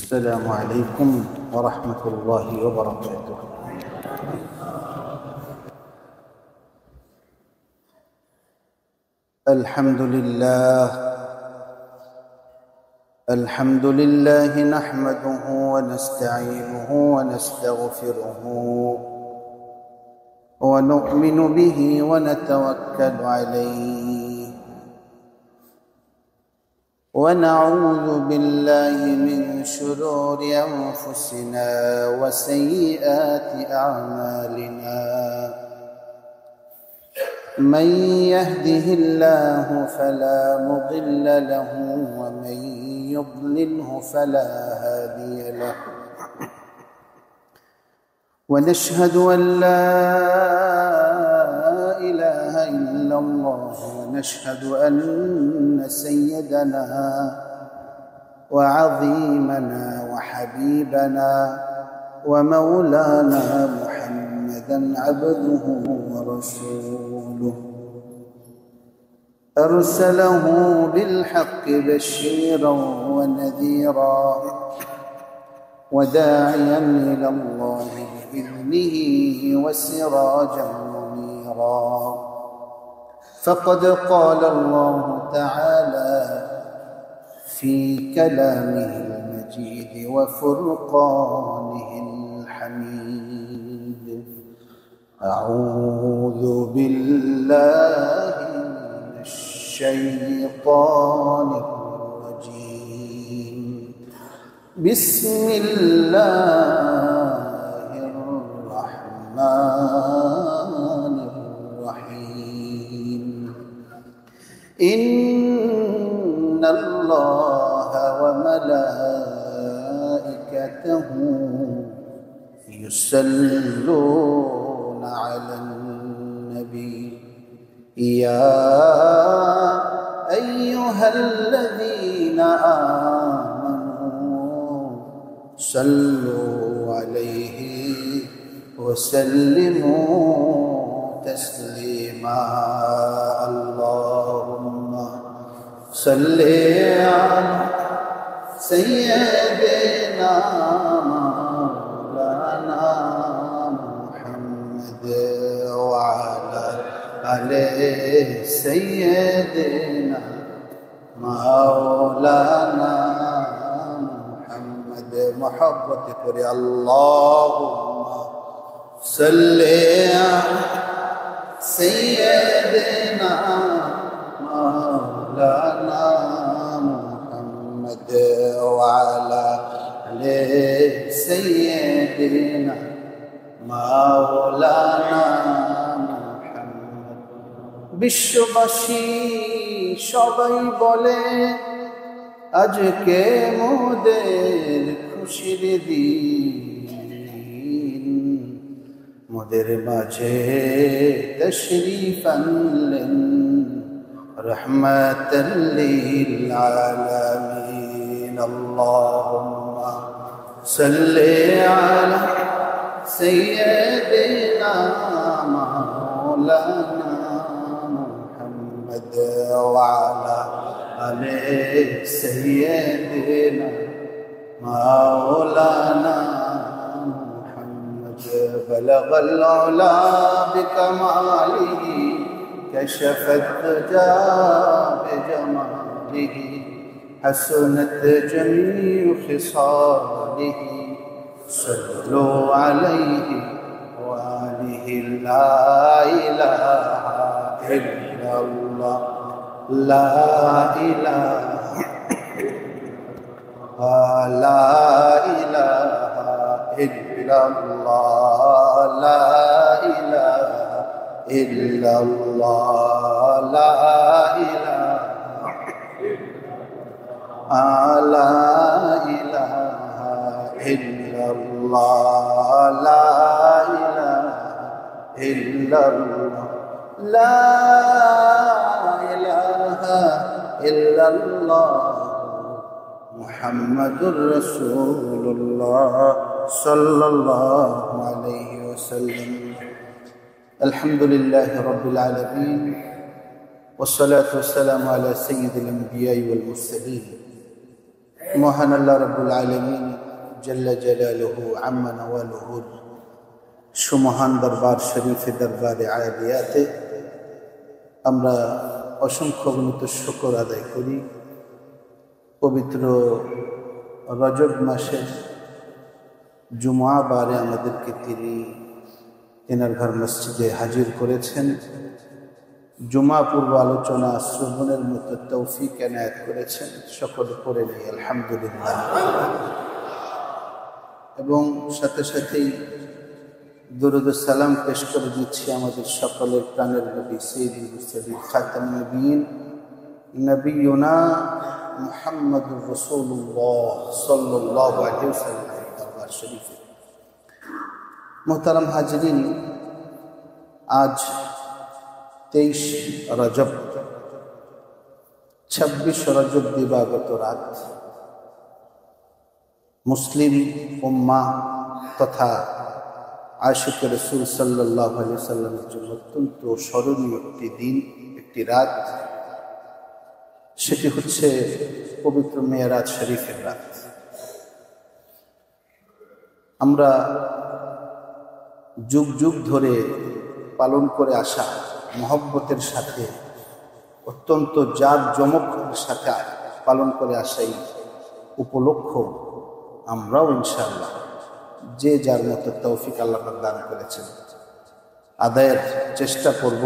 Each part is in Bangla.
السلام عليكم ورحمة الله وبركاته. الحمد لله نحمده ونستعينه ونستغفره ونؤمن به ونتوكل عليه ونعوذ بالله من شرور أنفسنا وسيئات أعمالنا. من يهده الله فلا مضل له ومن يضلله فلا هادي له. ونشهد أن لا إله إلا الله ونشهد أن سيدنا وعظيمنا وحبيبنا ومولانا محمدا عبده ورسوله أرسله بالحق بشيرا ونذيرا وداعيا إلى الله بإذنه وسراجا منيرا. فقد قال الله تعالى في كلامه المجيد وفرقانه الحميد: أعوذ بالله من الشيطان الرجيم. بسم الله الرحمن الرحيم. إن الله وملائكته يصلون على النبي يا أيها الذين آمنوا صلوا عليه وسلموا تسليما. اللهم صل على سيدنا مولانا محمد وعلى آل سيدنا مولانا محمد. محبتك يا اللهم صل على سيدنا مولانا محمد وعلى آل سيدنا مولانا محمد. বিশ্ববাসী সবাই বলে আজকে মোদের খুশির দিন। মোদের মাঝে তশরীফ আনলেন রহমাতাল লিল আলামিন। আল্লাহুম্মা সাল্লি আলা সাইয়্যিদিনা মাওলানা মুহাম্মদ ওয়া আলা আলি সাইয়্যিদিনা মাওলানা মুহাম্মদ। বালাগাল উলা বিকামালিহি كشف الدجى بجماله حسنت جميع خصاله. صلوا عليه وآله. لا إله إلا الله لا إله لا إله إلا الله لا إله إلا الله لا إله لا إله إلا الله لا إله إلا الله لا إله إلا الله محمد رسول الله صلى الله عليه وسلم. الحمد لله رب العالمين والصلاة والسلام على سيد الأنبياء والمرسلين. মহান আল্লাহ রাব্বুল আলামিন জাল্লা জালালুহু আম্মা নওয়ালুহুর সুমহান দরবার শরীফে দরবারে আলিয়াতে আমরা অসংখ্য অগণিত শুকর আদায় করি। পবিত্র রজব মাসের জুমা বারে আমাদেরকে তিনি তেনার ঘর মসজিদে হাজির করেছেন। জুমা পূর্ব আলোচনা শ্রবণের মতো তৌফিক এনায়েত করেছেন। সকলে পড়ে নেই আলহামদুলিল্লাহ। এবং সাথে সাথেই দুরূদ ও সালাম পেশ করে দিচ্ছি আমাদের সকলের প্রাণের নবী সাইয়্যিদুল মুরসালিন খাতামুন নবিয়্যিন নবিয়ুনা মুহাম্মদুর রাসূলুল্লাহ সাল্লাল্লাহু আলাইহি ওয়াসাল্লাম দরবার শরীফে। মোহতারাম হাজরিন, আজ 23 রজব, 26 রজব দিবাগত রাত মুসলিম উম্মাহ তথা আশিক রাসূল সাল্লাল্লাহু আলাইহি ওয়াসাল্লামের জন্য অত্যন্ত স্মরণীয় একটি দিন, একটি রাত। সেটি হচ্ছে পবিত্র মেরাজ শরীফের রাত। আমরা যুগ যুগ ধরে পালন করে আসা মহব্বতের সাথে অত্যন্ত জাঁকজমকের সাথে পালন করে আসা এই উপলক্ষ আমরাও ইনশাআল্লাহ যে যার মতো তৌফিক আল্লাহ দান করেছেন আদায়ের চেষ্টা করব।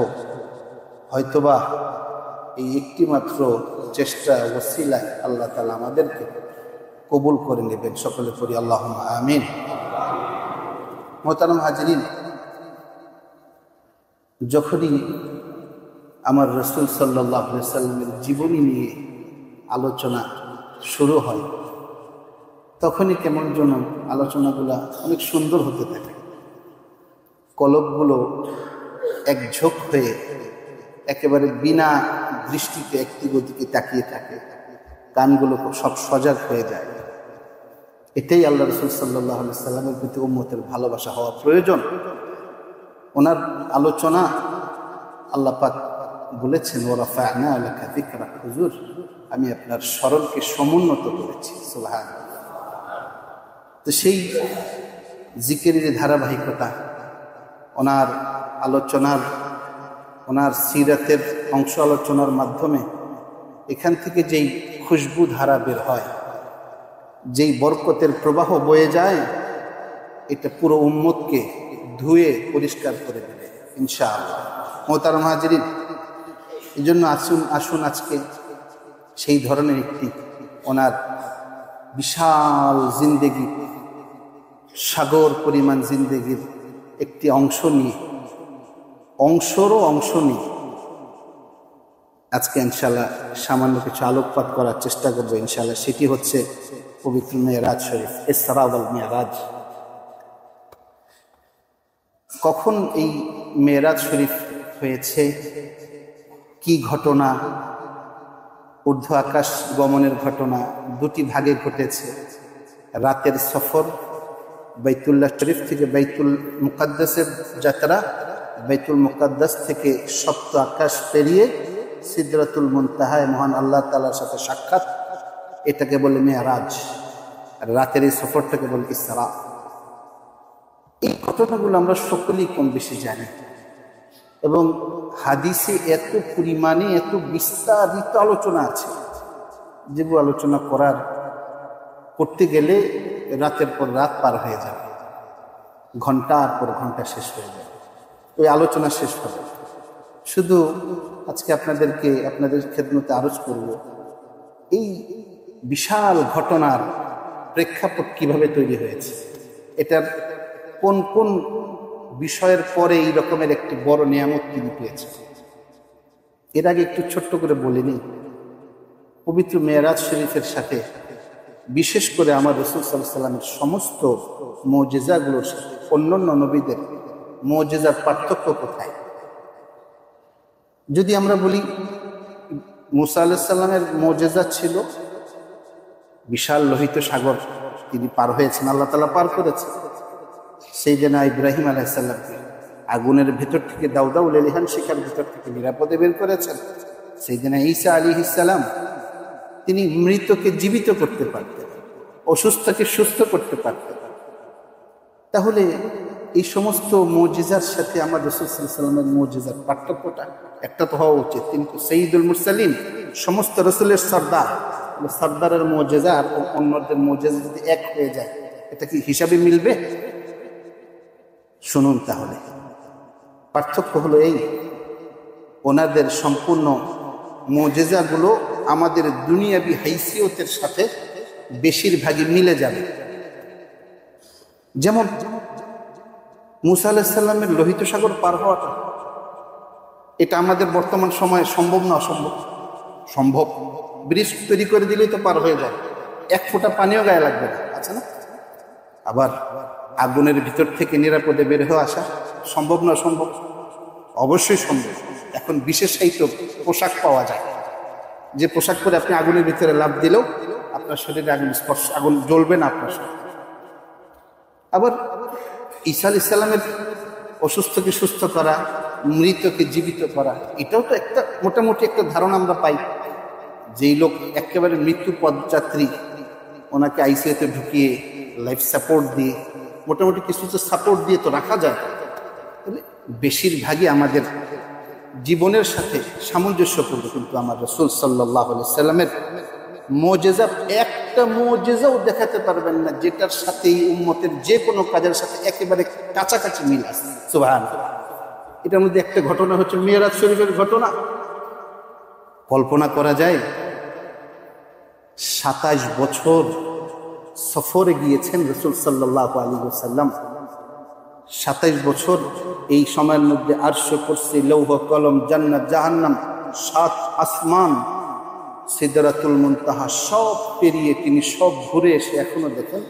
হয়তোবা এই একটি মাত্র চেষ্টা ওসিলায় আল্লাহ তাআলা আমাদেরকে কবুল করে নেবেন। সকলে পড়ি আল্লাহুম্মা আমিন। মোহতারাম হাজরিন, যখনই আমার রাসূল সাল্লাল্লাহু আলাইহি ওয়াসাল্লামের জীবনী নিয়ে আলোচনা শুরু হয় তখনই কেমন যেন আলোচনাগুলো অনেক সুন্দর হতে থাকে। কলবগুলো একঝোঁক হয়ে একেবারে বিনা দৃষ্টিতে একটি গতিকে তাকিয়ে থাকে, কানগুলো সব সজাগ হয়ে যায়। এটাই আল্লাহ রাসূল সাল্লাল্লাহু আলাইহি ওয়াসাল্লামের প্রতি উম্মতের ভালোবাসা হওয়া প্রয়োজন। ওনার আলোচনা আল্লাহ পাক বলেছেন, ওয়া রাফা'না লাকা যিকরাক, হুজুর আমি আপনার স্মরণকে সমুন্নত করেছি। সুবহানাল্লাহ। তো সেই জিকিরের ধারাবাহিকতা, ওনার আলোচনার, ওনার সিরাতের অংশ আলোচনার মাধ্যমে এখান থেকে যেই খুশবু ধারা বের হয়, যেই বরকতের প্রবাহ বয়ে যায়, এটা পুরো উম্মতকে ধুয়ে পরিষ্কার করে দেবে ইনশাআল্লাহ। মোহতারাম হাজরিন, এই জন্য আসুন আজকে সেই ধরনের একটি ওনার বিশাল জিন্দেগি, সাগর পরিমাণ জিন্দেগির একটি অংশ নিয়ে আজকে ইনশাআল্লাহ সামান্য কিছু আলোকপাত করার চেষ্টা করবো ইনশাআল্লাহ। সেটি হচ্ছে পবিত্র মেরাজ শরীফ, ইসরা ওয়াল মিরাজ। কখন এই মেরাজ শরীফ হয়েছে, কি ঘটনা? ঊর্ধ্ব আকাশ গমনের ঘটনা দুটি ভাগে ঘটেছে। রাতের সফর, বাইতুল্লাহ শরীফ থেকে বাইতুল মুকাদ্দাসের যাত্রা, বাইতুল মুকাদ্দাস থেকে সপ্ত আকাশ পেরিয়ে সিদরাতুল মুনতাহায় মহান আল্লাহ তাআলার সাথে সাক্ষাৎ, এটাকে বলে মেরাজ। আর রাতের এই সফরটাকে বলে ইসরা। এই ঘটনাগুলো আমরা সকলেই কম বেশি জানি এবং হাদিসে এত পরিমাণে এত বিস্তারিত আলোচনা আছে, যেগুলো আলোচনা করতে গেলে রাতের পর রাত পার হয়ে যাবে, ঘন্টার পর ঘন্টা শেষ হয়ে যাবে, ওই আলোচনা শেষ হবে। শুধু আজকে আপনাদের খেদমতে আরজ করব, এই বিশাল ঘটনার প্রেক্ষাপট কিভাবে তৈরি হয়েছে, এটার কোন কোন বিষয়ের পরে এই রকমের একটি বড় নিয়ামত তিনি পেয়েছে। এর আগে একটু ছোট্ট করে বলে নিই, পবিত্র মেরাজ শরীফের সাথে বিশেষ করে আমার রাসূল সাল্লাল্লাহু আলাইহি ওয়াসাল্লামের সমস্ত মুজিজাগুলোর সাথে অন্যান্য নবীদের মুজিজার পার্থক্য কোথায়? যদি আমরা বলি, মুসা আলাইহিস সালামের মুজিজা ছিল বিশাল লোহিত সাগর তিনি পার হয়েছেন, আল্লাহ তাআলা পার করেছেন। সাইয়েদনা ইব্রাহিম আলাইহিস সালামকে আগুনের ভেতর থেকে দাউদাউ লেলিহান শিখার ভেতর থেকে নিরাপদে বের করেছেন। সাইয়েদনা ঈসা আলাইহিস সালাম তিনি মৃতকে জীবিত করতে পারতেন, অসুস্থকে সুস্থ করতে পারতেন। তাহলে এই সমস্ত মুজিজার সাথে আমার রাসূল সাল্লাল্লাহু আলাইহি ওয়াসাল্লামের মুজিজার পার্থক্যটা একটা তো হওয়া উচিত। তিনি তো সাইয়্যিদুল মুরসালিন, সমস্ত রাসূলের সর্দার। সর্দারের মুজিজা আর অন্যদের মুজিজা যদি এক হয়ে যায়, এটা কি হিসাবে মিলবে? শুনুন, তাহলে পার্থক্য হলো এই, ওনাদের সম্পূর্ণ মুজিজাগুলো আমাদের দুনিয়াবি হাইসিয়তের সাথে বেশিরভাগই মিলে যাবে। যেমন মুসা আলাইহিস সালামের লোহিত সাগর পার হওয়াটা, এটা আমাদের বর্তমান সময়ে সম্ভব না অসম্ভব? সম্ভব। ব্রিজ তৈরি করে দিলেই তো পার হয়ে যায়, এক ফোঁটা পানিও গায়ে লাগবে না, আছে না? আবার আগুনের ভিতর থেকে নিরাপদে বের হয়ে আসা সম্ভব না অসম্ভব? অবশ্যই সম্ভব। এখন বিশেষায়িত পোশাক পাওয়া যায়, যে পোশাক পরে আপনি আগুনের ভিতরে লাফ দিলেও আপনার শরীরে আগুন জ্বলবে না আপনার শরীরে। আবার ঈসা আলাইহিস সালামের অসুস্থকে সুস্থ করা, মৃতকে জীবিত করা, এটাও তো একটা মোটামুটি একটা ধারণা আমরা পাই। যেই লোক একেবারে মৃত্যু পদযাত্রী, ওনাকে আইসিইউতে ঢুকিয়ে লাইফ সাপোর্ট দিয়ে মোটামুটি কিছু তো সাপোর্ট দিয়ে তো রাখা যায়। তাহলে বেশিরভাগই আমাদের জীবনের সাথে সামঞ্জস্যপূর্ণ। কিন্তু আমার রাসূল সাল্লাল্লাহু আলাইহি ওয়াসাল্লামের মুজিজা, একটা মুজিজাও দেখাতে পারবেন না যেটার সাথে এই উম্মতের যে কোনো কাজের সাথে একেবারে কাছাকাছি মিল আছে। সুবহানাল্লাহ। এটার মধ্যে একটা ঘটনা হচ্ছে মিরাজ শরীফের ঘটনা। কল্পনা করা যায় 27 বছর সফরে গিয়েছেন রাসূল সাল্লাল্লাহু আলাইহি ওয়াসাল্লাম। 27 বছর এই সময়ের মধ্যে আরশ, কুরসি, লৌহ, কলম, জান্নাত, জাহান্নাম, 7 আসমান, সিদরাতুল মুনতাহা সব পেরিয়ে তিনি সব ঘুরে এসে এখনো দেখেন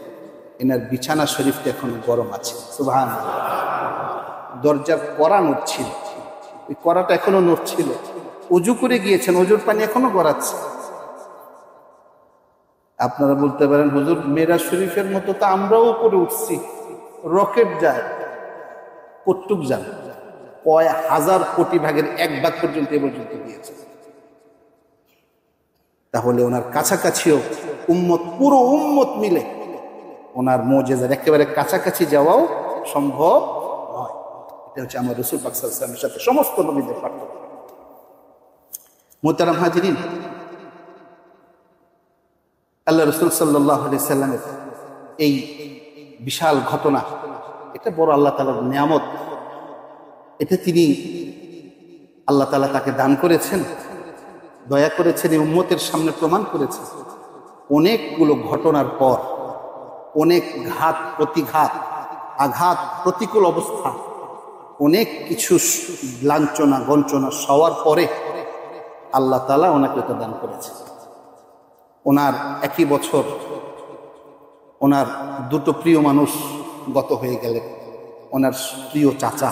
এনার বিছানা শরীফটা এখনো গরম আছে। সুবহানাল্লাহ। দরজার কড়া নড়ছিল, ওই কড়াটা এখনো নড়ছিল। ওযু করে গিয়েছেন, ওযুর পানি এখনো গড়াচ্ছে। আপনারা বলতে পারেন, হুজুর মেরাজ শরীফের মতো তো আমরাও উপরে উঠছি, রকেট যায়, কতটুক যান? কয় হাজার কোটি ভাগের 1 ভাগ পর্যন্ত এ পর্যন্ত গিয়েছে। তাহলে ওনার কাছাকাছিও উম্মত, পুরো উম্মত মিলে ওনার মুজিজার একেবারে কাছাকাছি যাওয়াও সম্ভব নয়। এটা হচ্ছে আমার রাসূল পাক সাল্লাল্লাহু আলাইহি ওয়াসাল্লামের সাথে সমস্ত নবীদের পার্থক্য। মুহতারাম হাজিরিন, আল্লাহ রাসূল সাল্লাল্লাহু আলাইহি ওয়াসাল্লামের এই বিশাল ঘটনা, এটা বড় আল্লাহ তাআলার নিয়ামত। এটা তিনি আল্লাহ তাআলা তাকে দান করেছেন, দয়া করেছেন, এই উম্মতের সামনে প্রমাণ করেছেন। অনেকগুলো ঘটনার পর, অনেক ঘাত প্রতিঘাত, আঘাত, প্রতিকূল অবস্থা, অনেক কিছু লাঞ্ছনা গঞ্চনা সওয়ার পরে আল্লাহ তাআলা ওনাকে এটা দান করেছে। ওনার একই বছর ওনার 2টো প্রিয় মানুষ গত হয়ে গেলেন। ওনার প্রিয় চাচা,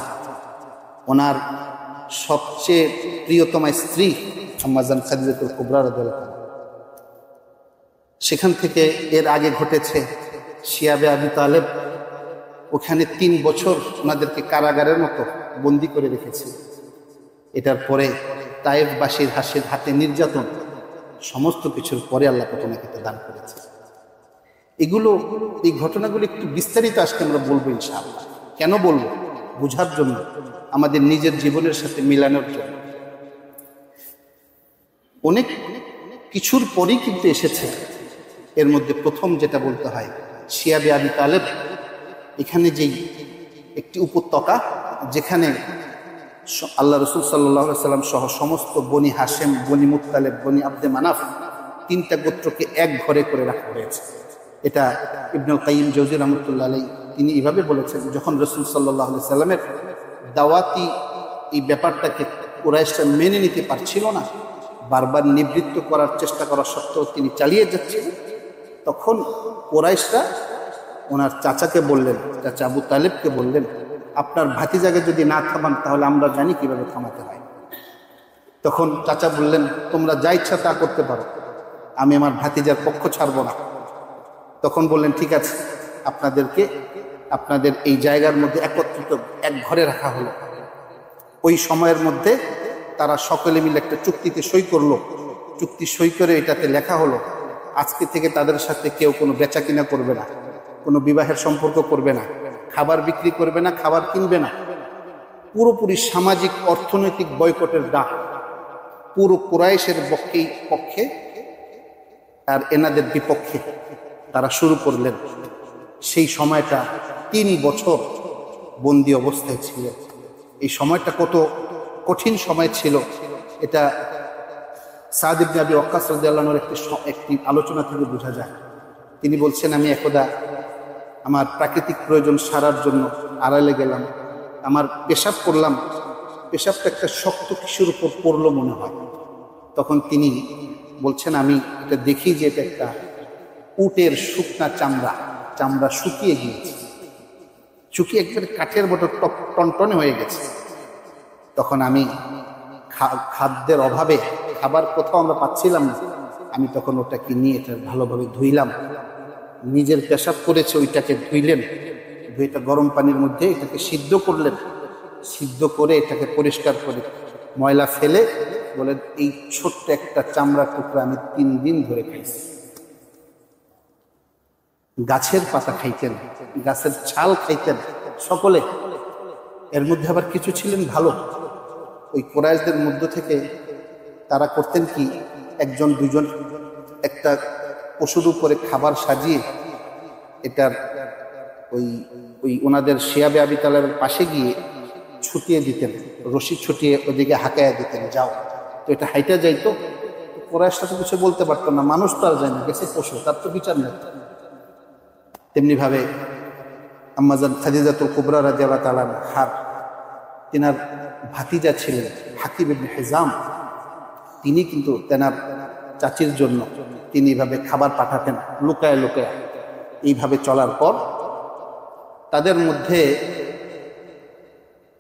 ওনার সবচেয়ে প্রিয়তমা স্ত্রী আম্মা জান খাদিজাতুল কুবরা রাদিয়াল্লাহু আনহা। সেখান থেকে এর আগে ঘটেছে শিয়াবে আবি তালেব, ওখানে 3 বছর ওনাদেরকে কারাগারের মতো বন্দি করে রেখেছে। এটার পরে তায়েফবাসীর হাতে নির্যাতন, সমস্ত কিছুর পরে আল্লাহ ওনাকে দান করেছে। এই ঘটনাগুলো একটু বিস্তারিত আজকে আমরা বলবো ইনশাআল্লাহ। কেন বলবো? বোঝার জন্য, আমাদের নিজের জীবনের সাথে মিলানোর জন্য। অনেক কিছুর পরেই কিন্তু এসেছে। এর মধ্যে প্রথম যেটা বলতে হয়, শিয়াবে আবি তালেব, এখানে যেই একটি উপত্যকা, যেখানে আল্লাহ রাসূল সাল্লাল্লাহু আলাইহি ওয়াসাল্লাম সহ সমস্ত বনি হাশেম, বনি মুত্তালিব, বনি আব্দে মানাফ, 3টা গোত্রকে এক ঘরে করে রাখা হয়েছে। এটা ইবনুল কাইয়িম জাওযী রাহমাতুল্লাহ আলাইহি তিনি এইভাবে বলেছেন, যখন রাসূল সাল্লাল্লাহু আলাইহি ওয়াসাল্লামের দাওয়াতি এই ব্যাপারটাকে কুরাইশরা মেনে নিতে পারছিল না, বারবার নিবৃত্ত করার চেষ্টা করা সত্ত্বেও তিনি চালিয়ে যাচ্ছিলেন, তখন কুরাইশরা ওনার চাচাকে বললেন, চাচা আবু তালেবকে বললেন, আপনার ভাতিজাকে যদি না থামান তাহলে আমরা জানি কিভাবে থামাতে হয়। তখন চাচা বললেন, তোমরা যা ইচ্ছা তা করতে পারো, আমি আমার ভাতিজার পক্ষ ছাড়ব না। তখন বললেন, ঠিক আছে, আপনাদের এই জায়গার মধ্যে একত্রিত এক ঘরে রাখা হলো। ওই সময়ের মধ্যে তারা সকলে মিলে একটা চুক্তিতে সই করলো। চুক্তি সই করে এটাতে লেখা হলো, আজকে থেকে তাদের সাথে কেউ কোনো বেচা কিনা করবে না, কোনো বিবাহের সম্পর্ক করবে না, খাবার বিক্রি করবে না, খাবার কিনবে না। পুরোপুরি সামাজিক অর্থনৈতিক বয়কটের ডাক পুরো কুরাইশের পক্ষে আর এনাদের বিপক্ষে তারা শুরু করলেন। সেই সময়টা 3 বছর বন্দী অবস্থায় ছিল। এই সময়টা কত কঠিন সময় ছিল এটা সাদ ইবনে আবি ওয়াক্কাস রাদিয়াল্লাহু আনহুর একটি আলোচনা থেকে বোঝা যায়। তিনি বলছেন, আমি একদা আমার প্রাকৃতিক প্রয়োজন সারার জন্য আড়ালে গেলাম, আমার পেশাব করলাম, পেশাবটা একটা শক্ত কিছুর উপর পড়লো মনে হয়। তখন তিনি বলছেন, আমি এটা দেখি যে এটা একটা উটের শুকনা চামড়া শুকিয়ে গিয়েছে, শুকিয়ে একবারে কাঠের মতো টনটনে হয়ে গেছে। তখন আমি খাদ্যের অভাবে খাবার কোথাও আমরা পাচ্ছিলাম না, আমি তখন ওটাকে নিয়ে এটা ভালোভাবে ধুইলাম। নিজের পেশাব করেছে ওইটাকে ধুইলেন, ধুইটা গরম পানির মধ্যে এটাকে সিদ্ধ করলেন, সিদ্ধ করে এটাকে পরিষ্কার করে ময়লা ফেলে বলেন, এই ছোট্ট একটা চামড়ার টুকরা আমি 3 দিন ধরে খাইছি। গাছের পাতা খাইতেন, গাছের ছাল খাইতেন সকলে। এর মধ্যে আবার কিছু ছিলেন ভালো, ওই কুরাইশদের মধ্য থেকে তারা করতেন কি, 1-2 একটা পশুর উপরে খাবার সাজিয়ে এটার ওই ওনাদের শিয়াবে আবি তালেবের পাশে গিয়ে ছুটিয়ে দিতেন, রশি ছুটিয়ে ওদিকে হাঁকাইয়া দিতেন, যাও। তো এটা হাইটা যাইতো, কুরাইশরা তো কিছু বলতে পারতো না, মানুষ তো আর যায় না, গেছে পশু, তার তো বিচার নেই। তেমনিভাবে আম্মাজান খাদিজাতুল কুবরা রাদিয়াল্লাহু তাআলা আনহার তিনার ভাতিজা ছিলেন হাকিম ইবনে হিজাম, তিনি কিন্তু তেনার চাচির জন্য তিনি এইভাবে খাবার পাঠাতেন লুকায় লুকায়। এইভাবে চলার পর তাদের মধ্যে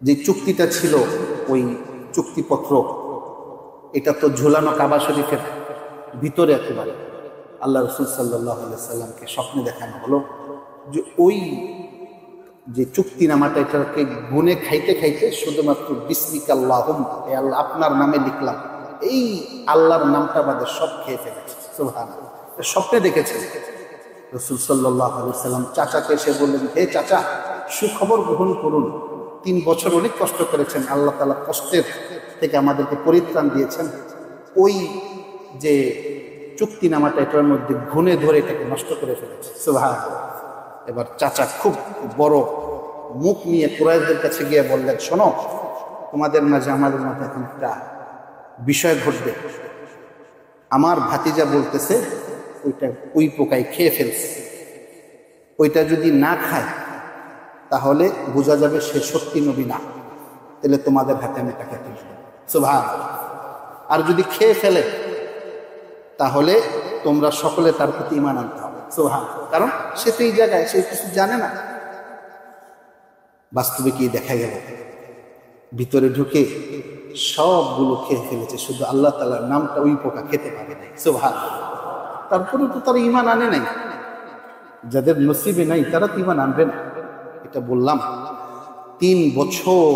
যে চুক্তিটা ছিল, ওই চুক্তিপত্র, এটা তো ঝুলানো কাবা শরীফের ভিতরে একেবারে। আল্লাহ রাসূল সাল্লাল্লাহু আলাইহি সাল্লামকে স্বপ্নে দেখানো হলো যে ওই যে চুক্তিনামাটা এটাকে গুনে খাইতে খাইতে শুধুমাত্র বিসমিকাল্লাহুম্মা, হে আল্লাহ আপনার নামে লিখলাম, এই আল্লাহর নামটা বাদে সব খেয়ে ফেলেছে। সুবহানাল্লাহ, স্বপ্নে দেখেছেন। রাসূল সাল্লাল্লাহু আলাইহি সাল্লাম চাচাকে এসে বললেন, হে চাচা, সুখবর গ্রহণ করুন, 3 বছর অনেক কষ্ট করেছেন, আল্লাহ তাআলা কষ্টের থেকে আমাদেরকে পরিত্রাণ দিয়েছেন। ওই যে চুক্তিনামাটা এটার মধ্যে ঘুণে ধরে এটাকে নষ্ট করে ফেলেছে। সুবহানাল্লাহ। এবার চাচা খুব বড় মুখ নিয়ে কুরাইশদের কাছে গিয়ে বললেন, শোনো, তোমাদের মাঝে আমাদের মাঝে এখন একটা বিষয় ঘটবে। আমার ভাতিজা বলতেছে ওইটা ওই পোকায় খেয়ে ফেলছে, ওইটা যদি না খায় তাহলে বোঝা যাবে সে সত্যি নবী না, তাহলে তোমাদের হাতে আমি তাকে তুলে দেব। সুবহানাল্লাহ। আর যদি খেয়ে ফেলে তাহলে তোমরা সকলে তার প্রতি ঈমান আনতে হবে। সুবহানাল্লাহ। কারণ সে তো এই জায়গায়, সে কিছু জানে না। বাস্তবে কি দেখা গেল, ভিতরে ঢুকে সবগুলো খেয়ে ফেলেছে, শুধু আল্লাহ তাআলার নামটা ওই পোকা খেতে পারে নাই। সুবহানাল্লাহ। তারপরে তো তারা ঈমান আনে নাই। যাদের নসিবে নাই তারা তো ঈমান আনবে না। এটা বললাম 3 বছর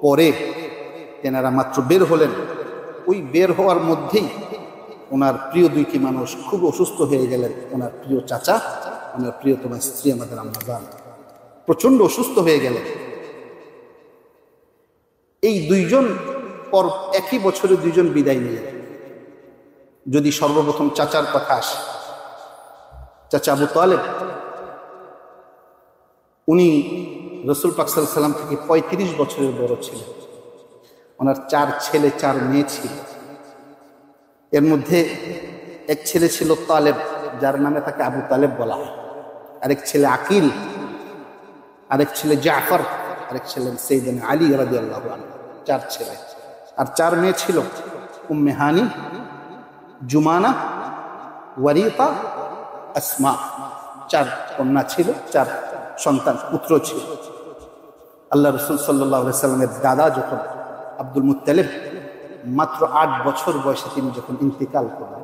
পরে তেনারা মাত্র বের হলেন। ওই বের হওয়ার মধ্যেই ওনার প্রিয় 2টি মানুষ খুব অসুস্থ হয়ে গেলেন। ওনার প্রিয় চাচা, ওনার প্রিয়তমা স্ত্রী আমাদের আম্মা জান প্রচন্ড অসুস্থ হয়ে গেলেন। এই 2 জন পর একই বছরে 2 জন বিদায় নিলেন। যদি সর্বপ্রথম চাচার কথা আসে, চাচা আবু তালেব, উনি রাসূল পাক সাল্লাল্লাহু আলাইহি ওয়াসাল্লাম থেকে 35 বছরের বড় ছিলেন। ওনার 4 ছেলে 4 মেয়ে ছিল। এর মধ্যে এক ছেলে ছিল তালেব, যার নামে তাকে আবু তালেব বলা হয়, আরেক ছেলে আকিল, আরেক ছেলে জাফর, আরেক ছেলে সাইয়েদনা আলী রাদিয়াল্লাহু আনহু। 4 ছেলে আর 4 মেয়ে ছিল। উম্মে হানি, জুমানা, ওয়ারিতা, আসমা। 4 কন্যা ছিল, 4 সন্তান পুত্র ছিল। আল্লাহ রাসূল সাল্লাল্লাহু আলাইহি সাল্লামের দাদা যখন আব্দুল মুত্তালিব মাত্র 8 বছর বয়সে তিনি যখন ইন্তেকাল করলেন,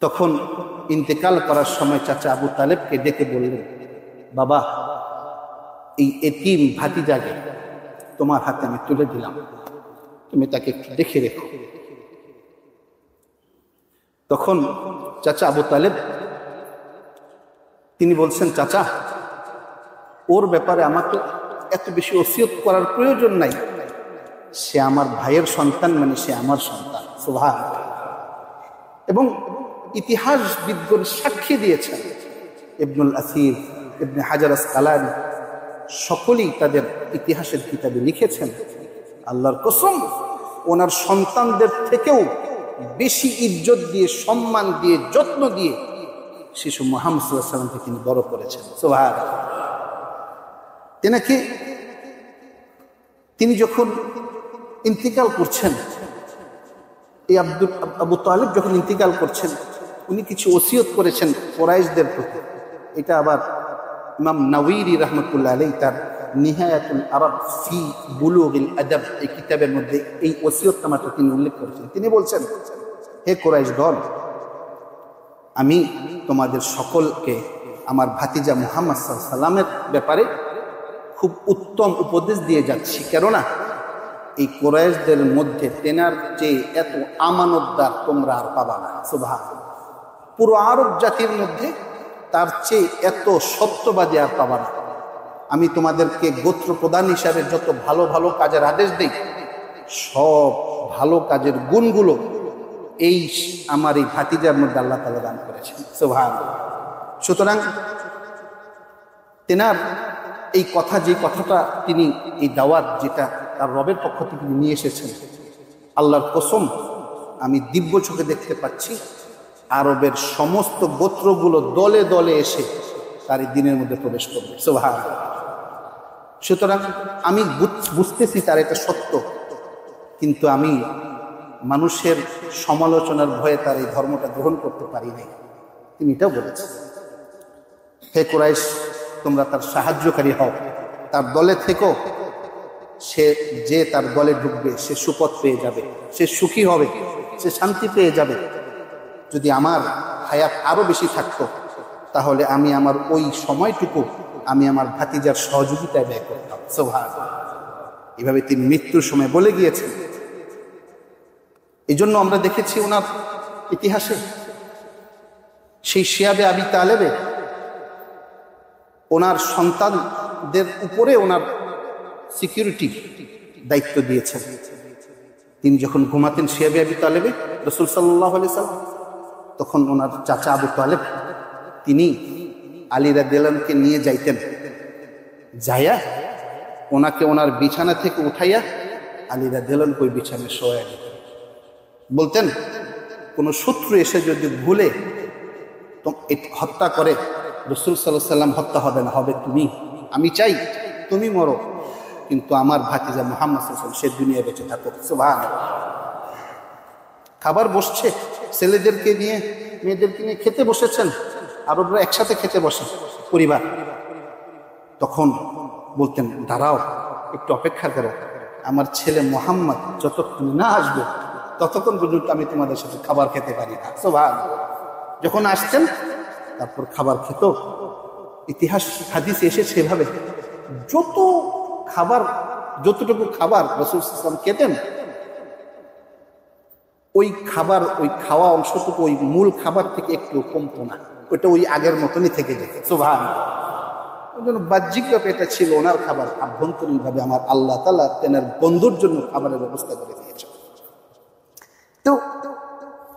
তখন ইন্তেকাল করার সময় চাচা আবু তালেবকে ডেকে বললেন, বাবা, এই এতিম ভাতিজাকে তোমার হাতে আমি তুলে দিলাম, তুমি তাকে একটু দেখে রেখো। তখন চাচা আবু তালেব তিনি বলছেন, চাচা ওর ব্যাপারে আমাকে এত বেশি ওসিয়ত করার প্রয়োজন নাই, সে আমার ভাইয়ের সন্তান, মানে সে আমার সন্তান। সুবহানাল্লাহ। এবং ইতিহাসবিদগণ সাক্ষী দিয়েছেন, ইবনুল আসির, ইবনে হাজার আসকালানী সকলেই তাদের ইতিহাসের কিতাবে লিখেছেন, আল্লাহর কসম ওনার সন্তানদের থেকেও বেশি ইজ্জত দিয়ে, সম্মান দিয়ে, যত্ন দিয়ে শিশু মুহাম্মদ সাল্লাল্লাহু আলাইহি ওয়াসাল্লামকে তিনি বড় করেছেন। সুবহানাল্লাহ। তিনি যখন ইন্তিকাল করছেন, এই আবু তালেব যখন ইন্তিকাল করছেন, উনি কিছু ওসিয়ত করেছেন কুরাইশদের প্রতি। এটা আবার ইমাম নাওয়ী রাহমাতুল্লাহ আলাইহি তার নিহায়াতুল আরব ফি বুলুগিল আদব এই কিতাবের মধ্যে এই ওসিয়তনামাটা তিনি উল্লেখ করেছেন। তিনি বলছেন, হে কুরাইশ দল, আমি তোমাদের সকলকে আমার ভাতিজা মুহাম্মদ সাল্লাল্লাহু আলাইহি ওয়াসাল্লামের ব্যাপারে খুব উত্তম উপদেশ দিয়ে যাচ্ছি, কেননা এই কুরাইশদের মধ্যে তেনার চেয়ে এত আমানতদার তোমরা আর পাবা না। সুবহানাল্লাহ। পুরো আরব জাতির মধ্যে তার চেয়ে এত সত্যবাদী আর পাবা না। আমি তোমাদেরকে গোত্র প্রধান হিসাবে যত ভালো ভালো কাজের আদেশ দিই, সব ভালো কাজের গুণগুলো এই আমার এই ভাতিজার মধ্যে আল্লাহ তাআলা দান করেছেন। সুবহানাল্লাহ। সুতরাং তেনার এই কথা, যে কথাটা তিনি এই দাওয়াত যেটা তার রবের পক্ষ থেকে তিনি নিয়ে এসেছেন, আল্লাহর কসম আমি দিব্য চোখে দেখতে পাচ্ছি আরবের সমস্ত গোত্রগুলো দলে দলে এসে তার এই দিনের মধ্যে প্রবেশ করবে। সুবহানাল্লাহ। সুতরাং আমি বুঝতেছি তার এটা সত্য, কিন্তু আমি মানুষের সমালোচনার ভয়ে তার এই ধর্মটা গ্রহণ করতে পারি নাই। তিনি এটাও বলেছেন, হে কুরাইশ, তোমরা তার সাহায্যকারী হও, তার দলে থেকো। সে যে তার দলে ঢুকবে সে সুপথ পেয়ে যাবে, সে সুখী হবে, সে শান্তি পেয়ে যাবে। যদি আমার হায়াত আরো বেশি থাকতো, তাহলে আমি আমার ওই সময়টুকু আমি আমার ভাতিজার সহযোগিতায় ব্যয় করতাম। সুবহানাল্লাহ। এভাবে তিনি মৃত্যুর সময় বলে গিয়েছেন। এই জন্য আমরা দেখেছি ওনার ইতিহাসে সেই শিয়াবে আবি তালেবে ওনার সন্তানদের উপরে ওনার সিকিউরিটি দায়িত্ব দিয়েছেন। তিনি যখন ঘুমাতেন শিয়াবে আবি তালেবে রাসূল সাল্লাল্লাহু আলাইহি সাল্লাম, তখন ওনার চাচা আবু তালেব তিনি আলী রাদিয়াল্লাহু আনহুকে নিয়ে যাইতেন, যাইয়া ওনাকে ওনার বিছানা থেকে উঠাইয়া আলী রাদিয়াল্লাহু আনহু ওই বিছানায় শোয়া দিতেন। বলতেন, কোন শত্রু এসে যদি ভুলে হত্যা করে, রাসূল সাল্লাল্লাহু আলাইহি সাল্লাম হত্যা হবে না, হবে তুমি। আমি চাই তুমি মরো, কিন্তু আমার ভাতিজা মুহাম্মদ সাল্লাল্লাহু আলাইহি ওয়াসাল্লাম সে দুনিয়ায় বেঁচে থাকুক। সুবহানাল্লাহ। খাবার বসছে, ছেলেদেরকে নিয়ে মেয়েদেরকে নিয়ে খেতে বসেছেন, আরবরা একসাথে খেতে বসে পরিবার। তখন বলতেন, দাঁড়াও, একটু অপেক্ষা করো, আমার ছেলে মুহাম্মদ যতক্ষণ না আসবে ততক্ষণ পর্যন্ত আমি তোমাদের সাথে খাবার খেতে পারি না। সুবহানাল্লাহ। যখন আসতেন তারপর খাবার খেত। ইতিহাস হাদিসে এসেছে এভাবে, যত খাবার, যতটুকু খাবার রাসূল সাল্লাল্লাহু আলাইহি ওয়াসাল্লাম খেতেন, ওই খাবার, ওই খাওয়া অংশটুকু ওই মূল খাবার থেকে একটু কমতো না, ওইটা ওই আগের মতনই থেকে যেত। সুবহানাল্লাহ। ওই জন্য বাহ্যিকভাবে এটা ছিল ওনার খাবার, আভ্যন্তরীণভাবে আমার আল্লাহ তাআলা তেনার বন্ধুর জন্য খাবারের ব্যবস্থা করে দিয়েছেন। তো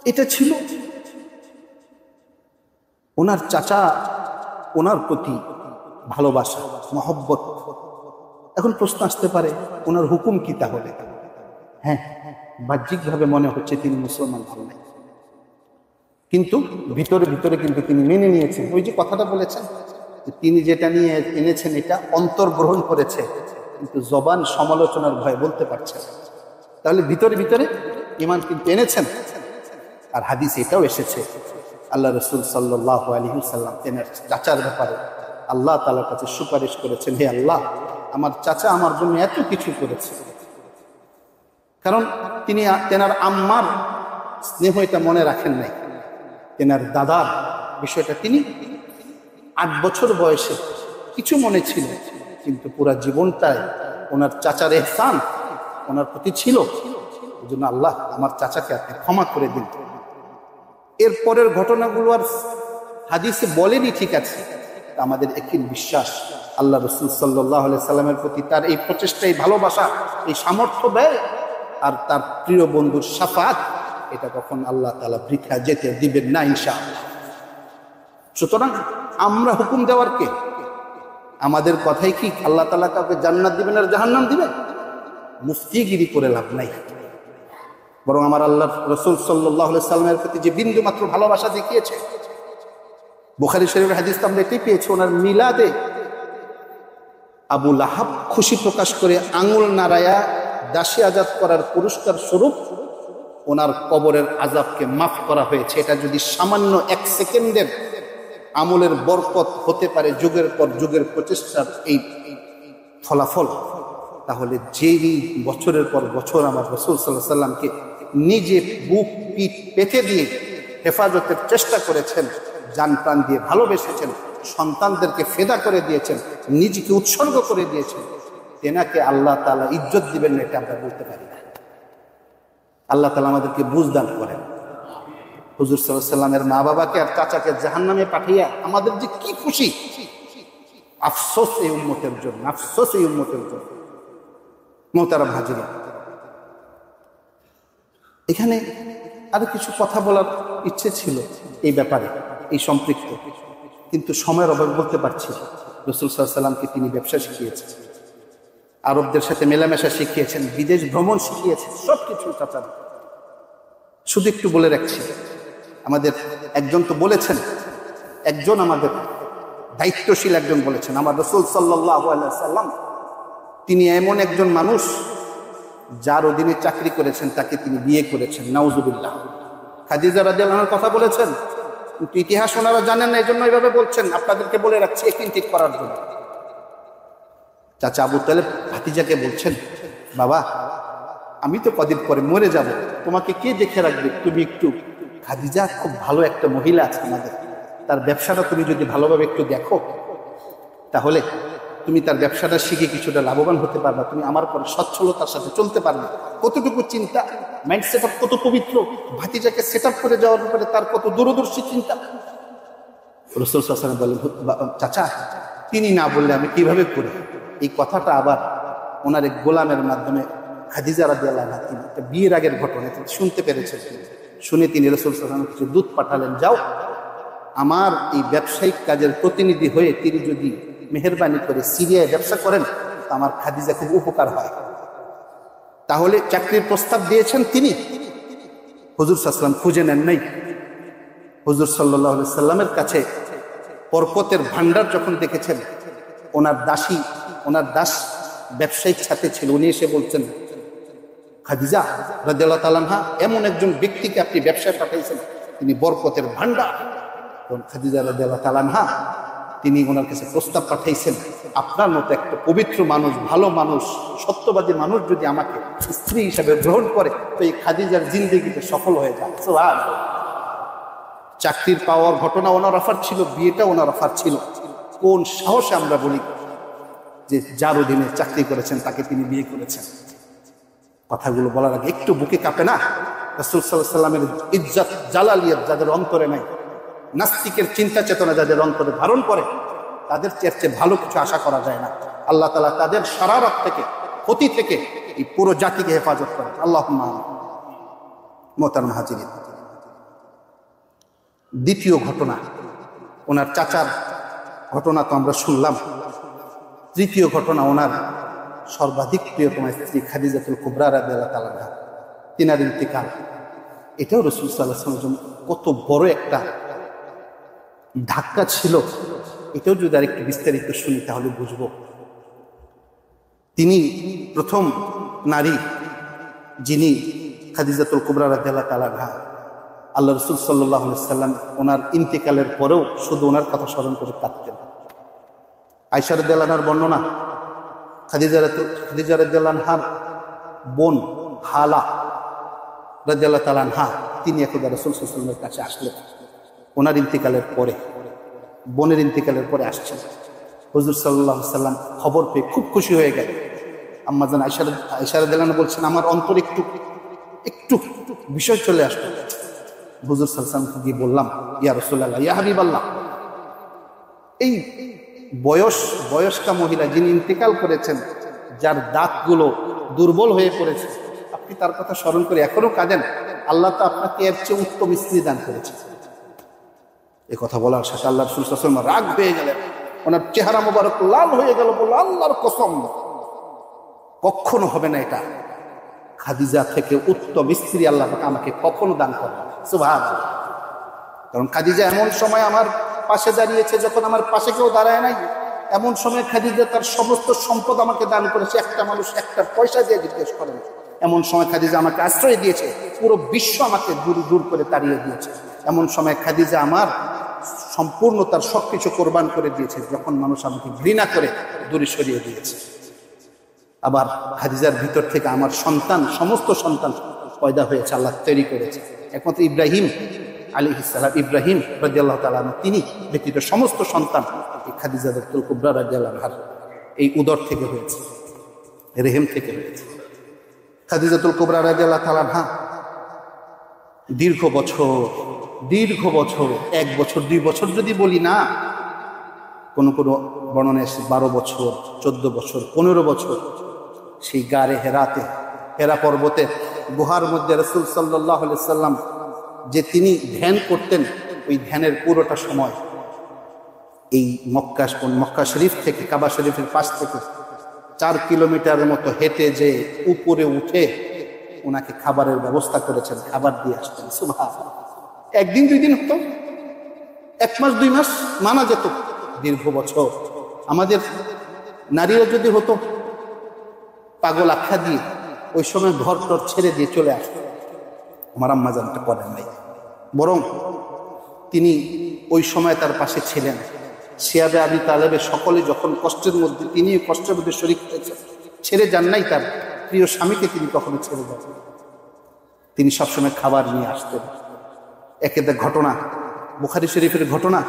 এটা ছিল ওনার চাচা, ওনার প্রতি ভালোবাসা, মহব্বত। এখন প্রশ্ন আসতে পারে, ওনার হুকুম কি তাহলে? হ্যাঁ, বাহ্যিকভাবে মনে হচ্ছে তিনি মুসলমান হন নাই, কিন্তু ভিতরে ভিতরে কিন্তু তিনি মেনে নিয়েছেন। ওই যে কথাটা বলেছেন, তিনি যেটা নিয়ে এনেছেন এটা অন্তর্গ্রহণ করেছে, কিন্তু জবান সমালোচনার ভয়ে বলতে পারছে না। তাহলে ভিতরে ভিতরে ঈমান কিন্তু এনেছেন। আর হাদিসে এটাও এসেছে, আল্লাহ রাসূল সাল্লাল্লাহু আলাইহি ওয়াসাল্লাম তেনার চাচার ব্যাপারে আল্লাহ তাআলার কাছে সুপারিশ করেছেন, হে আল্লাহ, আমার চাচা আমার জন্য এত কিছু করেছে। কারণ তিনি তেনার আম্মার স্নেহ এটা মনে রাখেন নাই, তেনার দাদার বিষয়টা তিনি 8 বছর বয়সে কিছু মনে ছিল, কিন্তু পুরা জীবনটায় ওনার চাচার ইহসান ওনার প্রতি ছিল। এই জন্য, আল্লাহ, আমার চাচাকে আপনি ক্ষমা করে দিন। এরপরের ঘটনাগুলো আর হাদিসে বলেনি, ঠিক আছে, আমাদের একই বিশ্বাস আল্লাহ রসুল সাল্লাল্লাহু আলাইহি সাল্লামের প্রতি তার এই প্রচেষ্টা, এই ভালোবাসা, এই সামর্থ্য ব্যয় আর তার প্রিয় বন্ধুর শাফাত, এটা কখন আল্লাহ তাআলা বৃথা যেতে দিবেন না ইনশাআল্লাহ। সুতরাং আমরা হুকুম দেওয়ার কে? আমাদের কথাই কি আল্লাহ তাআলা কাউকে জান্নাত দিবেন আর জাহান্নাম দিবেন? মুফতিগিরি করে লাভ নাই। বরং আমার আল্লাহ রসুল সাল্লাল্লাহু আলাইহি সাল্লামের প্রতি যে বিন্দু মাত্র ভালোবাসা দেখিয়েছে, বুখারী শরীফের হাদিস আমরা এটাই পেয়েছি, ওনার মিলাদে আবু লাহাব খুশি প্রকাশ করে আঙুল নাড়ায়া দাসী আজাদ করার পুরস্কার স্বরূপ ওনার কবরের আযাবকে মাফ করা হয়েছে। এটা যদি সামান্য 1 সেকেন্ডের আমলের বরকত হতে পারে যুগের পর যুগের প্রচেষ্টার এই ফলাফল, তাহলে যেই বছরের পর বছর আমার রাসূল সাল্লাল্লাহু আলাইহি সাল্লামকে নিজে বুক পিঠ পেতে দিয়ে হেফাজতের চেষ্টা করেছেন, জান প্রাণ দিয়ে ভালোবেসেছেন, সন্তানদেরকে ফেদা করে দিয়েছেন, নিজেকে উৎসর্গ করে দিয়েছেন, তেনাকে আল্লাহ তাআলা ইজ্জত দিবেন না এটা আমরা বলতে পারি না। আল্লাহ তাআলা আমাদেরকে বুঝদান করেন। হুজুর সাল্লাল্লাহু আলাইহি সাল্লামের মা বাবাকে আর চাচাকে জাহান্নামে পাঠিয়ে আমাদের যে কি খুশি! আফসোস এই উম্মতের জন্য, আফসোস এই উম্মতের জন্য। মোহতারাম হাজিরা, এখানে আরো কিছু কথা বলার ইচ্ছে ছিল এই ব্যাপারে, এই সম্পৃক্ত, কিন্তু সময়ের অভাবে বলতে পারছি। রাসূল সাল্লাল্লাহু আলাইহি সাল্লামকে তিনি ব্যবসা শিখিয়েছেন, আরবদের সাথে মেলামেশা শিখিয়েছেন, বিদেশ ভ্রমণ শিখিয়েছেন, সবকিছু চাচা। শুধু একটু বলে রাখছি, আমাদের একজন তো বলেছেন, একজন আমাদের দায়িত্বশীল একজন বলেছেন, আমার রাসূল সাল্লাল্লাহু আলাইহি সাল্লাম তিনি এমন একজন মানুষ যার অধীনে চাকরি করেছেন তাকে তিনি বিয়ে করেছেন। নাউজুবিল্লাহ। খাদিজা রাদিয়াল্লাহু আনহার কথা বলেছেন, কিন্তু ইতিহাস ওনারা জানেন না, এই জন্য এইভাবে বলছেন। আপনাদেরকে বলে রাখছি একদিন ঠিক করার জন্য। চাচা আবু তালেব ভাতিজাকে বলছেন, বাবা আমি তো কদিন পরে মরে যাব, তোমাকে কে দেখে রাখবে? তুমি একটু, খাদিজা খুব ভালো একটা মহিলা আছে আমাদের, তার ব্যবসাটা তুমি যদি ভালোভাবে একটু দেখো, তাহলে তুমি তার ব্যবসাটা শিখে কিছুটা লাভবান হতে পারবে, তুমি আমার পরে সচ্ছলতার সাথে চলতে পারবে। কতটুকু চিন্তা, মাইন্ড সেট আপ কত পবিত্র, ভাতিজাকে সেট আপ করে যাওয়ার ব্যাপারে তার কত দূরদর্শী চিন্তা। রাসূল সাল্লাল্লাহু আলাইহি ওয়াসাল্লাম বললেন, চাচা তিনি না বললে আমি কিভাবে করি? এই কথাটা আবার ওনার এক গোলামের মাধ্যমে খাদিজা রাদিয়াল্লাহু আনহা, তিনি একটা বিয়ের আগের ঘটনা শুনতে পেরেছেন। শুনে তিনি রাসূল সাল্লাল্লাহু আলাইহি ওয়াসাল্লাম কিছু দূত পাঠালেন, যাও আমার এই ব্যবসায়িক কাজের প্রতিনিধি হয়ে তিনি যদি মেহেরবানি করে সিরিয়ায় ব্যবসা করেন তো আমার খাদিজা খুব উপকার হয়। তাহলে চাকরির প্রস্তাব দিয়েছেন তিনি। হুজুর সাল্লাল্লাহু আলাইহি ওয়াসাল্লাম খুঁজে নেন নাই। হুজুর সাল্লাল্লাহু আলাইহি ওয়াসাল্লামের কাছে বরকতের ভান্ডার যখন দেখেছেন, ওনার দাসী, ওনার দাস ব্যবসায়িক সাথে ছিল, উনি এসে বলছেন, খাদিজা রাদিয়াল্লাহু তাআলা আনহা এমন একজন ব্যক্তিকে আপনি ব্যবসায় পাঠাইছেন, তিনি বরকতের ভান্ডার। তখন খাদিজা রাদিয়াল্লাহু তাআলা আনহা তিনি ওনার কাছে প্রস্তাব পাঠাইছেন, আপনার মতো একটা পবিত্র মানুষ, ভালো মানুষ, সত্যবাদী মানুষ যদি আমাকে স্ত্রী হিসাবে গ্রহণ করে তো এই খাদিজার জিন্দেগিতে সফল হয়ে যায়। সুবহানাল্লাহ। চাকরির পাওয়ার ঘটনা ওনার অফার ছিল, বিয়েটা ওনার অফার ছিল। কোন সাহসে আমরা বলি যে যার অধীনে চাকরি করেছেন তাকে তিনি বিয়ে করেছেন? কথাগুলো বলার আগে একটু বুকে কাঁপে না? রাসূল সাল্লাল্লাহু আলাইহি ওয়াসাল্লামের ইজ্জত জালালিয়ত যাদের অন্তরে নাই, নাস্তিকের চিন্তা চেতনা যাদের অন্তরে ধারণ করে, তাদের চেয়ে ভালো কিছু আশা করা যায় না। আল্লাহ তাআলা তাদের শারারত থেকে, ক্ষতি থেকে এই পুরো জাতিকে হেফাজত করেন। আল্লাহুম্মা আমিন। মোহতারাম হাজিরিন, দ্বিতীয় ঘটনা, ওনার চাচার ঘটনা তো আমরা শুনলাম। তৃতীয় ঘটনা, ওনার সর্বাধিক প্রিয়তমা স্ত্রী খাদিজাতুল কুবরা রাদিয়াল্লাহু তাআলা আনহা, তিনার ইন্তেকাল। এটাও রাসূল সাল্লাল্লাহু আলাইহি ওয়াসাল্লামের জন্য কত বড় একটা ধাক্কা ছিল, এটাও যদি আরেকটু বিস্তারিত শুনি তাহলে বুঝব। তিনি প্রথম নারী যিনি খাদিজাতুল কুবরা রাদিয়াল্লাহু তাআলা আনহা, আল্লাহ রাসূল সাল্লাল্লাহু আলাইহি ওয়াসাল্লাম ওনার ইন্তেকালের পরেও শুধু ওনার কথা স্মরণ করে কাঁদতেন। আয়েশা রাদিয়াল্লাহু আনহার বর্ণনা, খাদিজা রাদিয়াল্লাহু আনহার বোন হালা রাদিয়াল্লাহু তাআলা আনহা, তিনি একবার রাসূল সাল্লাল্লাহু আলাইহি ওয়াসাল্লামের কাছে আসলেন ওনার ইন্তেকালের পরে, বোনের ইন্তেকালের পরে আসছেন। হুজুর সাল্লাল্লাহু আলাইহি ওয়াসাল্লাম খবর পেয়ে খুব খুশি হয়ে গেলেন। আম্মাজান আয়েশা রাদিয়াল্লাহু আনহা বলছেন, আমার অন্তরে একটু বিষয় চলে আসলো, হুজুর সাল্লাল্লাহু আলাইহি ওয়াসাল্লামকে গিয়ে বললাম, ইয়া রাসূলুল্লাহ, ইয়া হাবিবাল্লাহ, এই বয়স্কা মহিলা যিনি ইন্তেকাল করেছেন, যার দাঁতগুলো দুর্বল হয়ে পড়েছে, আপনি তার কথা স্মরণ করে এখনো কাঁদেন, আল্লাহ তো আপনাকে এর চেয়ে উত্তম স্ত্রী দান করেছে। এ কথা বলার সাথে আল্লাহ রাসূল সাল্লাল্লাহু আলাইহি ওয়াসাল্লাম রাগ পেয়ে গেলেন, ওনার চেহারা মোবারক লাল হয়ে গেল, বলল, আল্লাহর কসম, কখনো হবে না এটা, খাদিজা থেকে উত্তম স্ত্রী আল্লাহ আমাকে কখনো দান করবে না। সুবহানাল্লাহ। কারণ খাদিজা এমন সময় আমার পাশে দাঁড়িয়েছে যখন আমার পাশে কেউ দাঁড়ায় নাই, এমন সময় খাদিজা তার সমস্ত সম্পদ আমাকে দান করেছে, একটা মানুষ একটা পয়সা দিয়ে জিজ্ঞেস করেন। এমন সময় খাদিজা আমাকে আশ্রয় দিয়েছে, পুরো বিশ্ব আমাকে দূর দূর করে তাড়িয়ে দিয়েছে। এমন সময় খাদিজা আমার সম্পূর্ণ তার সবকিছু কোরবান করে দিয়েছে, যখন মানুষ আমাকে ঘৃণা করে দূরে সরিয়ে দিয়েছে। আবার খাদিজার ভিতর থেকে আমার সন্তান, সমস্ত সন্তান পয়দা হয়েছে, আল্লাহ তৈরি করেছে। একমাত্র ইব্রাহিম আলাইহিস সালাম, ইব্রাহিম রাদিয়াল্লাহু তাআলা আনহু, তিনি ব্যতীত সমস্ত সন্তান এই খাদিজাতুল কুবরা রাদিয়াল্লাহু আনহা এই উদর থেকে হয়েছে, রেহেম থেকে হয়েছে। খাদিজাতুল কুবরা রাদিয়াল্লাহু তাআলা আনহা দীর্ঘ বছর 1 বছর 2 বছর যদি বলি না, কোনো বর্ণনায় 12 বছর, 14 বছর, 15 বছর সেই গারে হেরাতে, হেরা পর্বতের গুহার মধ্যে রাসূল সাল্লাল্লাহু আলাইহি সাল্লাম যে তিনি ধ্যান করতেন, ওই ধ্যানের পুরোটা সময় এই মক্কা শরীফ থেকে, কাবা শরীফের পাশ থেকে 4 কিলোমিটারের মতো হেঁটে যে উপরে উঠে ওনাকে খাবারের ব্যবস্থা করেছেন, খাবার দিয়ে আসতেন। সুবহানাল্লাহ। 1 দিন 2 দিন হতো, 1 মাস 2 মাস মানা যেত, দীর্ঘ বছর। আমাদের নারীরা যদি হতো পাগল আখ্যা দিয়ে ওই সময় ঘর টর ছেড়ে দিয়ে চলে আসতো, আমার আম্মা জানটা করেন নাই, বরং তিনি ওই সময় তার পাশে ছিলেন। সিয়াবে আবি তালেবের সকলে যখন কষ্টের মধ্যে, তিনি কষ্টের মধ্যে শরীক হয়েছেন, ছেড়ে যান নাই তার প্রিয় স্বামীকে, তিনি কখনো ছেড়ে যান। তিনি সবসময় খাবার নিয়ে আসতেন। একেদা ঘটনা, বুখারী শরীফের ঘটনা,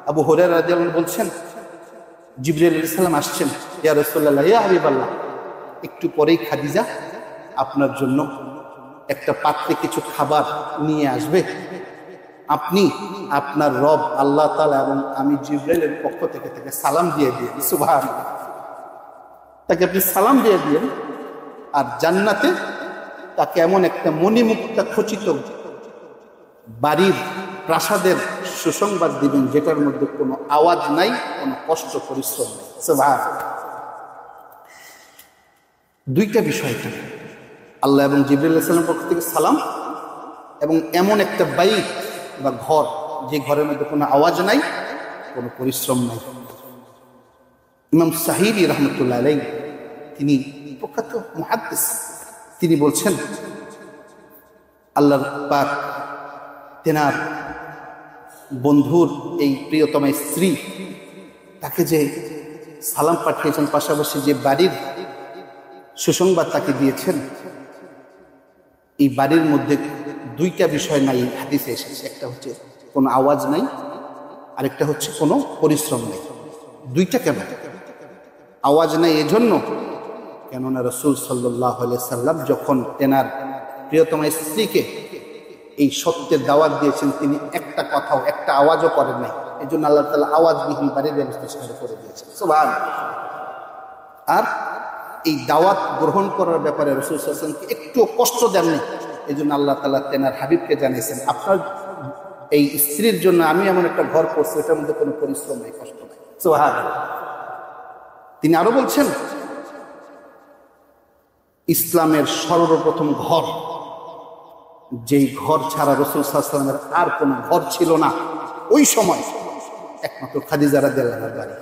আবু হুরায়রা রাদিয়াল্লাহু আনহু বলছেন, জিবরাইল আলাইহিস সালাম আসছেন, ইয়া রাসূলুল্লাহ, ইয়া হাবিবাল্লাহ, একটু পরেই খাদিজা আপনার জন্য একটা পাত্রে কিছু খাবার নিয়ে আসবে, আপনি আপনার রব আল্লাহ তাআলা এবং আমি জিবরাইলের পক্ষ থেকে তাকে সালাম দিয়ে দিন। সুবহানাল্লাহ। তাকে আপনি সালাম দিয়ে দিন, আর জান্নাতে তাকে এমন একটা মণিমুক্তা খচিত বাড়ির, প্রাসাদের সুসংবাদ দিবেন, যেটার মধ্যে কোনো আওয়াজ নাই, কোনো কষ্ট পরিশ্রম নেই। সুবহানাল্লাহ। 2টা বিষয় এখানে, আল্লাহ এবং জিবরাইল আলাইহিস সালামের পক্ষ থেকে সালাম, এবং এমন একটা বাইত বা ঘর, যে ঘরের মধ্যে কোনো আওয়াজ নাই, কোনো পরিশ্রম নাই। ইমাম সাহিবী রাহমাতুল্লাহ আলাইহি, তিনি প্রখ্যাত মুহাদ্দিস, তিনি বলছেন, আল্লাহর পাক তেনার বন্ধুর এই প্রিয়তমা স্ত্রী, তাকে যে সালাম পাঠিয়েছেন, পাশাপাশি যে বাড়ির সুসংবাদ তাকে দিয়েছেন, এই বাড়ির মধ্যে 2টা বিষয় নাই, হাদিসে এসেছে। একটা হচ্ছে কোনো আওয়াজ নাই, আরেকটা হচ্ছে কোনো পরিশ্রম নেই। 2টা কেন? আওয়াজ নাই এজন্য, কেননা রাসূল সাল্লাল্লাহু আলাইহি সাল্লাম যখন তেনার প্রিয়তমা স্ত্রীকে এই সত্যের দাওয়াত দিয়েছেন, তিনি একটা কথাও, একটা আওয়াজও করেন নাই। এই জন্য আল্লাহ তাআলা আওয়াজবিহীন বাড়ির ব্যবস্থা সেখানে করে দিয়েছেন। সুবহানাল্লাহ। আর এই দাওয়াত গ্রহণ করার ব্যাপারে রাসূল সাল্লাল্লাহু আলাইহি ওয়াসাল্লামকে একটু কষ্ট দেননি। এই জন্য আল্লাহ তাআলা তেনার হাবিবকে জানিয়েছেন, আপনার এই স্ত্রীর জন্য আমি এমন একটা ঘর করছি, এটার মধ্যে কোনো পরিশ্রম নেই, কষ্ট নেই। সুবহানাল্লাহ। তিনি আরো বলছেন, ইসলামের সর্বপ্রথম ঘর, যেই ঘর ছাড়া রাসূল সাল্লাল্লাহু আলাইহি ওয়াসাল্লামের আর কোনো ঘর ছিল না ওই সময়, একমাত্র খাদিজা রাদিয়াল্লাহু আনহার বাড়ি।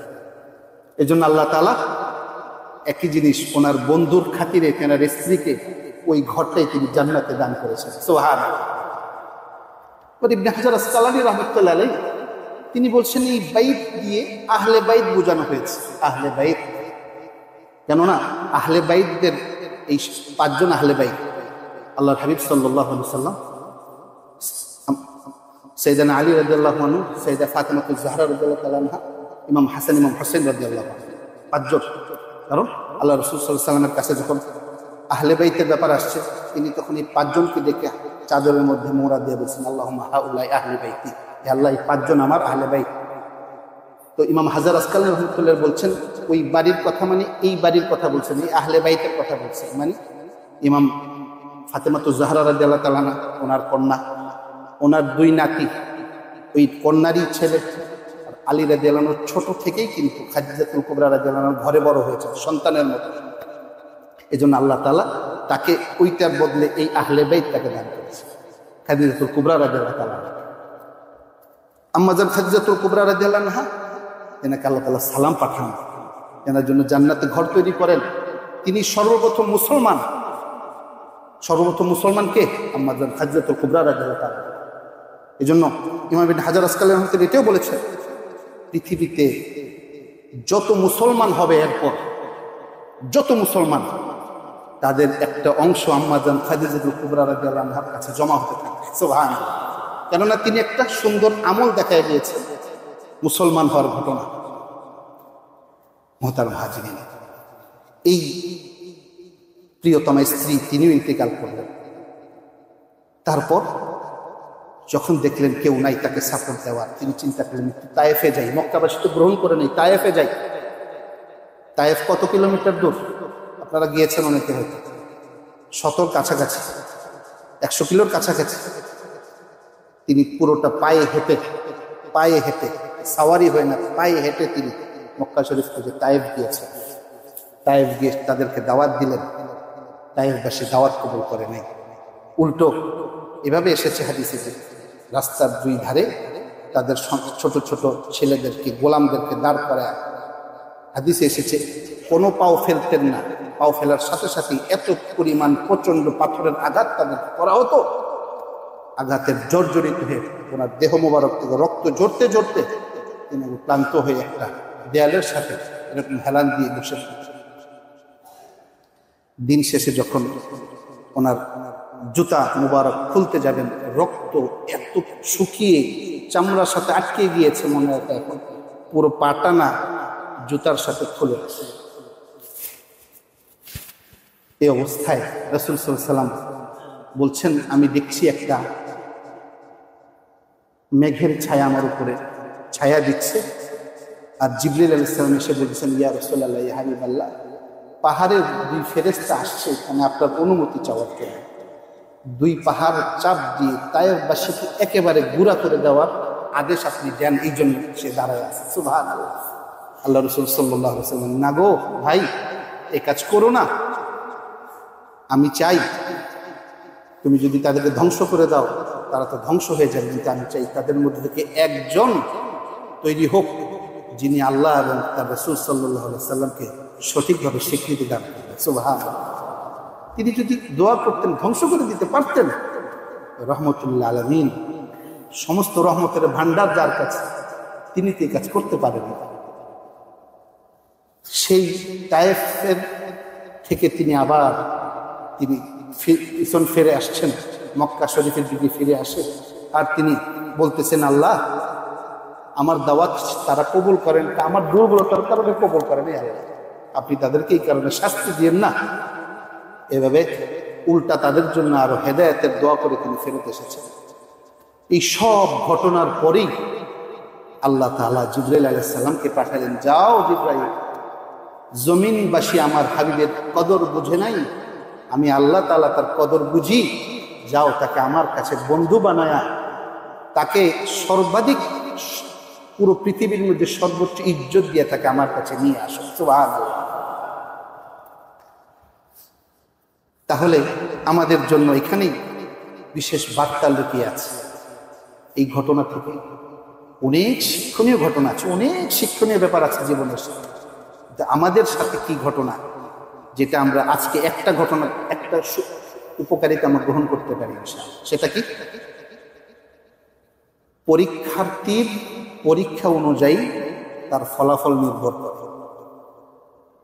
এই জন্য আল্লাহ তাআলা একই জিনিস ওনার বন্ধুর খাতিরে তেনার স্ত্রীকে ওই ঘরটাই তিনি জান্নাতে দান করেছেন। সুবহানাল্লাহ। ইবনে হাজার আসকালানী রাহমাতুল্লাহ আলাইহি, তিনি বলছেন, এই বাইত দিয়ে আহলে বাইত বোঝানো হয়েছে। আহলে বাইত, কেননা আহলে বাইতদের এই 5 জন আহলে বাইত, আল্লাহর হাবিব সাল্লাল্লাহু আলাইহি সাল্লাম, সাইয়েদানা আলী রাদিয়াল্লাহু আনহু, সাইয়েদা ফাতিমাতুজ জাহরা রাদিয়াল্লাহু তাআলা আনহা, ইমাম হাসান, ইমাম হুসাইন রাদিয়াল্লাহু আনহু, 5 জন। কারণ আল্লাহ রাসূল সাল্লাল্লাহু আলাইহি সাল্লামের কাছে যখন আহলে বাইতের ব্যাপার আসছে, তিনি তখন এই 5 জনকে ডেকে চাদরের মধ্যে মোড়া দিয়ে বলছেন আল্লাহুম্মা হাউলাই আহলে বাইতি, আল্লাহ এই 5 জন আমার আহলে বাইত। তো ইমাম হাজার আসকালানী রাহমাতুল্লাহ বলছেন ওই বাড়ির কথা মানে এই বাড়ির কথা বলছেন, এই আহলে বাইতের কথা বলছেন, মানে ইমাম ফাতেমাতুজ জাহরা রাদিয়াল্লাহু তাআলা আনহা, ওনার কন্যা, ওনার 2 নাতি, ওই কন্যারই ছেলে। আর আলী রাদিয়াল্লাহু আনহু ছোট থেকেই কিন্তু খাদিজাতুল কুবরা রাদিয়াল্লাহু আনহার ঘরে বড় হয়েছে সন্তানের মতো। এজন্য আল্লাহ তাআলা তাকে ওইটার বদলে এই আহলে বাইত তাকে দান করেছে, খাদিজাতুল কুবরা রাদিয়াল্লাহু তাআলা। আম্মা জান খাদিজাতুল কুবরা রাদিয়াল্লাহু আনহা এনাকে আল্লাহ তাআলা সালাম পাঠান, এনার জন্য জান্নাতে ঘর তৈরি করেন। তিনি সর্বপ্রথম মুসলমান কে? আম্মা জান খাদিজাতুল কুবরা রাদিয়াল্লাহু তাআলা। এজন্য ইমাম ইবনে হাজার আসকালানী রাহমাতুল্লাহ এটাও বলেছেন, পৃথিবীতে যত মুসলমান হবে এরপর যত মুসলমান, তাদের একটা অংশ আম্মা জান খাদিজাতুল কুবরা রাদিয়াল্লাহু আনহার কাছে জমা হতে থাকে। সুবহানাল্লাহ। কেননা তিনি একটা সুন্দর আমল দেখায় দিয়েছেন, মুসলমান হওয়ার ঘটনা। মোহতারাম হাজিরিন, এই প্রিয়তমা স্ত্রী তিনিও ইন্তেকাল করলেন। তারপর যখন দেখলেন কেউ নাই তাকে সাপোর্ট দেওয়ার, তিনি চিন্তা করলেন তায়েফে যাই, মক্কাবাসী তো গ্রহণ করে নেই, তায়েফে যাই। তায়েফ কত কিলোমিটার দূর? আপনারা গিয়েছেন অনেকে হয়তো, 100 কাছাকাছি, 100 কিলোর কাছাকাছি। তিনি পুরোটা পায়ে হেঁটে, সাওয়ারি হয় না, পায়ে হেঁটে তিনি মক্কা শরীফ থেকে তায়েফ গিয়েছেন। তায়েফ গিয়ে তাদেরকে দাওয়াত দিলেন, তায়েফবাসী দাওয়াত কবুল করে নাই। উল্টো এভাবে এসেছে হাদিসে যে রাস্তার 2 ধারে তাদের ছোট ছোট ছেলেদেরকে, গোলামদেরকে দাঁড় করায়, হাদিসে এসেছে কোনো পাও ফেলতেন না, পাও ফেলার সাথে সাথেই এত পরিমাণ প্রচন্ড পাথরের আঘাত তাদের করা হতো, আঘাতের জর্জরিত হয়ে ওনার দেহ মোবারক থেকে রক্ত ঝরতে ঝরতে তিনি ক্লান্ত হয়ে একটা দেয়ালের সাথে এরকম হেলান দিয়ে বসে। দিন শেষে যখন ওনার জুতা মুবারক খুলতে যাবেন, রক্ত এত শুকিয়ে চামড়ার সাথে আটকে গিয়েছে, মনে হয় এখন পুরো পাটা না জুতার সাথে খুলে আসে। এই অবস্থায় রাসূল সাল্লাল্লাহু আলাইহি ওয়াসাল্লাম বলছেন, আমি দেখছি একটা মেঘের ছায়া আমার উপরে ছায়া দিচ্ছে, আর জিবরিল আলাইহিস সালাম এসে বলছেন, ইয়া রাসূলুল্লাহ, ইয়া হাবিবাল্লাহ, পাহাড়ের 2 ফেরেশতা আসছে এখানে আপনার অনুমতি চাওয়ার জন্য। 2 পাহাড় চাপ দিয়ে তায়েফবাসীকে একেবারে গুঁড়া করে দেওয়ার আদেশ আপনি দেন, এই জন্য সে দাঁড়ায় আছে। সুবহানাল্লাহ। আল্লাহ রাসূল সাল্লাল্লাহু আলাইহি ওয়াসাল্লাম, না গো ভাই, এই কাজ করো না, আমি চাই তুমি যদি তাদেরকে ধ্বংস করে দাও তারা তো ধ্বংস হয়ে যাবে, কিন্তু আমি চাই তাদের মধ্যে থেকে একজন তৈরি হোক যিনি আল্লাহ এবং তার রাসূল সাল্লাল্লাহু আলাইহি ওয়াসাল্লামকে সঠিকভাবে স্বীকৃতি দান করবেন। সুবহানাল্লাহ। তিনি যদি দোয়া করতেন ধ্বংস করে দিতে পারতেন। রহমতুল্লাহ আলামিন, সমস্ত রহমতের ভান্ডার যার কাছে, তিনি তো এই কাজ করতে পারেন না। সেই তায়েফের থেকে তিনি আবার পিছন ফিরে আসছেন, মক্কা শরীফের দিকে ফিরে আসে, আর তিনি বলতেছেন, আল্লাহ আমার দাওয়াত তারা কবুল করেন, আমার দুর্বলতার কারণে কবুল করেন, আপনি তাদেরকে এই কারণে শাস্তি দিয়েন না। এভাবে উল্টা তাদের জন্য আরো হেদায়েতের দোয়া করে তিনি ফেরত এসেছেন। এই সব ঘটনার পরেই আল্লাহ তাআলা জিবরাইল আলাইহিস সালামকে পাঠালেন, যাও জিবরাইল, জমিনবাসী আমার হাবিবের কদর বুঝে নাই, আমি আল্লাহ তাআলা তার কদর বুঝি, যাও তাকে আমার কাছে বন্ধু বানায়া তাকে সর্বাধিক পুরো পৃথিবীর মধ্যে সর্বোচ্চ ইজ্জত দিয়ে তাকে আমার কাছে নিয়ে আসো। সুবহানাল্লাহ। তাহলে আমাদের জন্য এখানেই বিশেষ বার্তা লুকিয়ে আছে। এই ঘটনা থেকে অনেক শিক্ষণীয় ঘটনা আছে, অনেক শিক্ষণীয় ব্যাপার আছে জীবনের সাথে। আমাদের সাথে কি ঘটনা, যেটা আমরা আজকে একটা ঘটনা, একটা উপকারিতা আমরা গ্রহণ করতে পারি, সেটা কি? পরীক্ষার্থীর পরীক্ষা অনুযায়ী তার ফলাফল নির্ভর করে।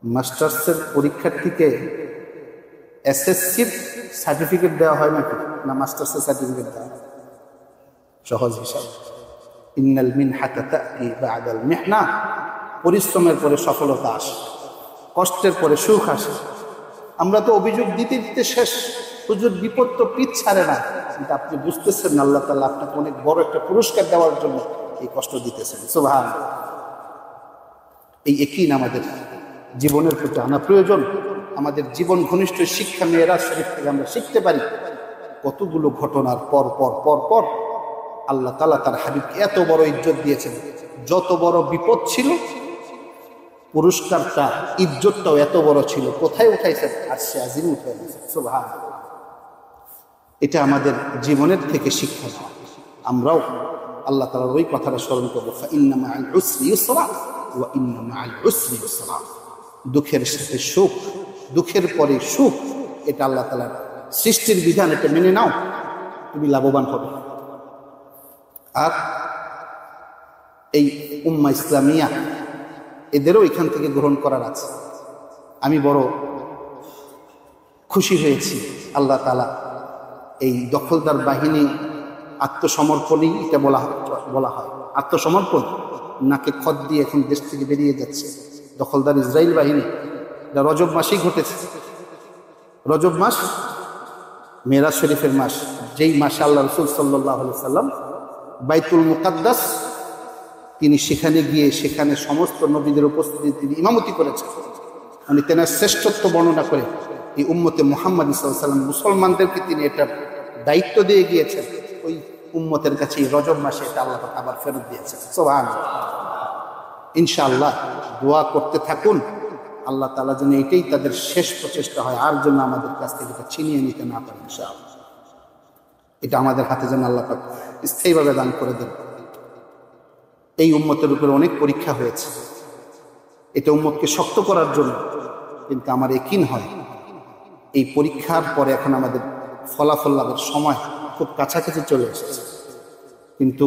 মাস্টার্সের পরীক্ষার্থীকে এসএসসির সার্টিফিকেট দেওয়া হয় নাকি? না, মাস্টার্সের সার্টিফিকেট দেওয়া হয়। সহজ হিসাব, ইন্নাল মিনহাতা তা'তি বা'দাল মিহনা, পরিশ্রমের পরে সফলতা আসে, কষ্টের পরে সুখ আসে। আমরা তো অভিযোগ দিতে দিতে শেষ, হুজুর বিপদ তো পিঠ ছাড়ে না, কিন্তু আপনি বুঝতেছেন না আল্লাহ তাআলা আপনাকে অনেক বড় একটা পুরস্কার দেওয়ার জন্য এই কষ্ট দিতেছেন। সুবহানাল্লাহ। এই ইয়াকিন আমাদের জীবনের প্রতি আনা প্রয়োজন। আমাদের জীবন ঘনিষ্ঠ শিক্ষা মেরাজ শরীফ থেকে আমরা শিখতে পারি কতগুলো ঘটনার পর পর পর পর আল্লাহ তাআলা তার হাবিবকে এত বড় ইজ্জত দিয়েছেন। যত বড় বিপদ ছিল, পুরস্কারটা ইজ্জতটাও এত বড় ছিল, কোথায় উঠাইছেন? আরশে আজিম উঠাই দিয়েছেন। সুবহানাল্লাহ। এটা আমাদের জীবনের থেকে শিক্ষা। আমরাও আল্লাহ তাআলার ওই কথাটা স্মরণ করবো, ফাইন্না মাআল উসরি ইউসরা ওয়া ইন্না মাআল উসরি ইউসরা। দুঃখের সাথে সুখ, দুঃখের পরে সুখ, এটা আল্লাহ তাআলার সৃষ্টির বিধান, এটা মেনে নাও, তুমি লাভবান হবে। আর এই উম্মাহ ইসলামিয়া এদেরও এখান থেকে গ্রহণ করার আছে। আমি বড় খুশি হয়েছি, আল্লাহ তাআলা এই দখলদার বাহিনী আত্মসমর্পণই এটা বলা হয়। আত্মসমর্পণ, নাকে খত দিয়ে এখন দেশ থেকে বেরিয়ে যাচ্ছে দখলদার ইসরায়েল বাহিনী। এটা রজব মাসেই ঘটেছে। রজব মাস মেরাজ শরীফের মাস, যেই মাসে আল্লাহ রাসূল সাল্লাল্লাহু আলাইহি সাল্লাম বাইতুল মুকাদ্দাস, তিনি সেখানে গিয়ে সেখানে সমস্ত নবীদের উপস্থিতি তিনি ইমামতি করেছেন। মানে তেনার শ্রেষ্ঠত্ব বর্ণনা করে এই উম্মতে মুহাম্মদ সাল্লাল্লাহু আলাইহি সাল্লাম মুসলমানদেরকে তিনি এটার দায়িত্ব দিয়ে গিয়েছেন। ওই উম্মতের কাছে এই রজব মাসে এটা আল্লাহ আবার ফেরত দিয়েছেন। সুবহানাল্লাহ। ইনশাআল্লাহ দোয়া করতে থাকুন, আল্লাহ তাআলা যেন এটাই তাদের শেষ প্রচেষ্টা হয়, আর জন্য আমাদের কাছ থেকে এটা ছিনিয়ে নিতে না পারে। ইনশাআল্লাহ এটা আমাদের হাতে যেন আল্লাহ পাক স্থায়ীভাবে দান করে দেন। এই উম্মতের উপরে অনেক পরীক্ষা হয়েছে, এটা উম্মতকে শক্ত করার জন্য, কিন্তু আমার ইয়াকিন হয় এই পরীক্ষার পরে এখন আমাদের ফলাফল লাভের সময় খুব কাছাকাছি চলে এসেছে। কিন্তু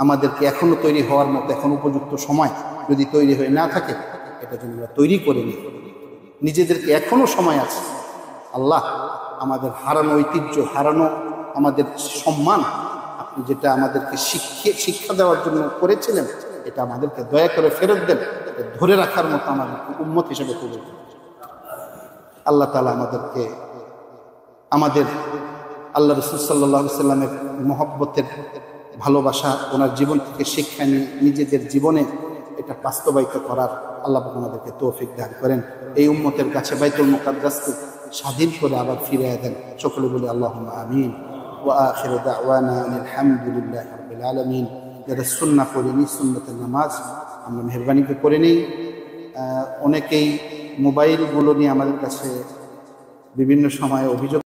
আমাদেরকে এখনো তৈরি হওয়ার মতো এখন উপযুক্ত সময় যদি তৈরি হয়ে না থাকে, এটা যেন আমরা তৈরি করে নিই। নিজেদেরকে এখনো সময় আছে। আল্লাহ আমাদের হারানো ঐতিহ্য, হারানো আমাদের সম্মান, আপনি যেটা আমাদেরকে শিক্ষা দেওয়ার জন্য করেছিলেন, এটা আমাদেরকে দয়া করে ফেরত দেন, ধরে রাখার মতো আমাদের উম্মত হিসেবে কবুল করুন। আল্লাহ তাআলা আমাদেরকে আমাদের আল্লাহ রাসূল সাল্লাল্লাহু আলাইহি সাল্লামের মহব্বতের ভালোবাসা, ওনার জীবন থেকে শিক্ষা নিয়ে নিজেদের জীবনে এটা বাস্তবায়িত করার আল্লাহ আমাদেরকে তৌফিক দান করেন। এই উম্মতের কাছে বাইতুল মুকাদ্দাসকে স্বাধীন করে আবার ফিরিয়ে দেন। সকলে বলি আল্লাহুম্মা আমিন। ওয়া আখিরু দাওয়ানা আলহামদুলিল্লাহি রাব্বিল আলামিন। যারা সুন্নাহ পড়িনি, সুন্নতের নামাজ আমরা মেহরবানি করে নেই। অনেকেই মোবাইলগুলো নিয়ে আমাদের কাছে বিভিন্ন সময় অভিযোগ